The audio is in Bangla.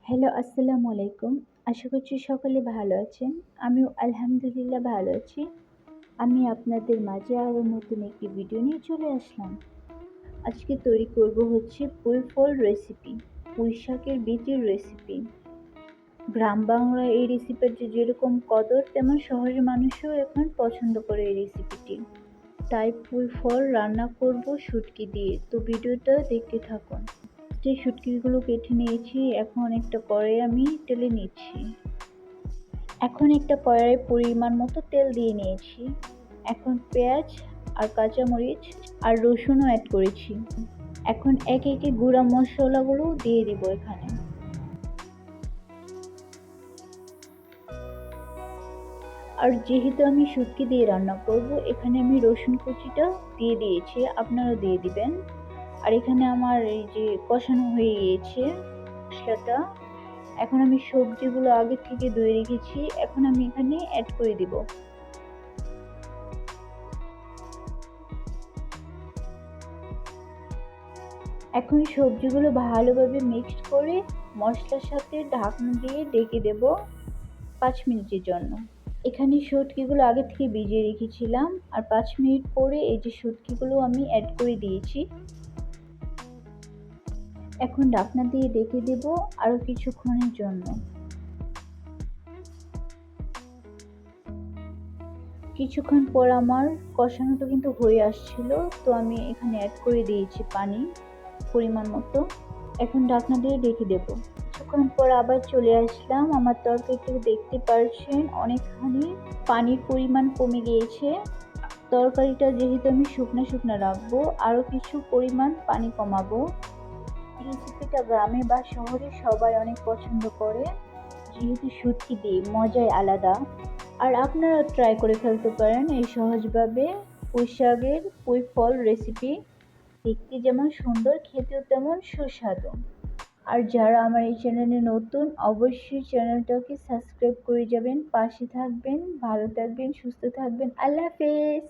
হ্যালো, আসসালামু আলাইকুম। আশা করছি সকলে ভালো আছেন। আমিও আলহামদুলিল্লাহ ভালো আছি। আমি আপনাদের মাঝে আরও নতুন একটি ভিডিও নিয়ে চলে আসলাম। আজকে তৈরি করব হচ্ছে পুঁই ফল রেসিপি, পুঁই শাকের বীজের রেসিপি। গ্রাম বাংলায় এই রেসিপির যেরকম কদর তেমন শহরের মানুষও এখন পছন্দ করে এই রেসিপিটি। তাই পুঁই ফল রান্না করব শুটকি দিয়ে, তো ভিডিওটা দেখতে থাকুন। যে শুটকিগুলো কেটে নিয়েছি, এখন একটা কড়াই আমি ঢেলে নিচ্ছি। এখন একটা কড়াইয়ে পরিমাণ মতো তেল দিয়ে নিয়েছি। এখন পেঁয়াজ আর কাঁচামরিচ আর রসুনও অ্যাড করেছি। এখন একে একে গুঁড়া মশলাগুলো দিয়ে দিব এখানে। আর যেহেতু আমি শুটকি দিয়ে রান্না করব, এখানে আমি রসুন কুচিটা দিয়ে দিয়েছি, আপনারা দিয়ে দিবেন। আর এখানে আমার এই যে কষানো হয়ে গিয়েছে মশলাটা। এখন আমি সবজিগুলো আগে থেকে ধুয়ে রেখেছি, এখন আমি এখানে অ্যাড করে দিব। এখন সবজিগুলো ভালোভাবে মিক্সড করে মশলার সাথে ঢাকনা দিয়ে ঢেকে দেব 5 মিনিটের জন্য। এখানে শুটকিগুলো আগে থেকে ভিজিয়ে রেখেছিলাম, আর 5 মিনিট পরে এই যে শুটকিগুলো আমি অ্যাড করে দিয়েছি। এখন ঢাকনা দিয়ে ঢেকে দেব আরও কিছুক্ষণের জন্য। কিছুক্ষণ পর আমার কষানোটা কিন্তু হয়ে আসছিল, তো আমি এখানে অ্যাড করে দিয়েছি পানি পরিমাণ মতো। এখন ঢাকনা দিয়ে ঢেকে দেব। কিছুক্ষণ পর আবার চলে আসলাম। আমার তরকারিটা দেখতে পারছেন অনেকখানি পানির পরিমাণ কমে গিয়েছে। তরকারিটা যেহেতু আমি শুকনো শুকনো রাখবো, আরও কিছু পরিমাণ পানি কমাবো। এই রেসিপিটা গ্রামে বা শহরে সবাই অনেক পছন্দ করে, যেহেতু শুটকি দিয়ে মজাই আলাদা। আর আপনারা ট্রাই করে ফেলতে পারেন এই সহজভাবে পুঁই শাকের পুঁই ফল রেসিপি। দেখতে যেমন সুন্দর, খেতেও তেমন সুস্বাদু। আর যারা আমার এই চ্যানেলে নতুন, অবশ্যই চ্যানেলটাকে সাবস্ক্রাইব করে যাবেন, পাশে থাকবেন। ভালো থাকবেন, সুস্থ থাকবেন। আল্লাহ হাফেজ।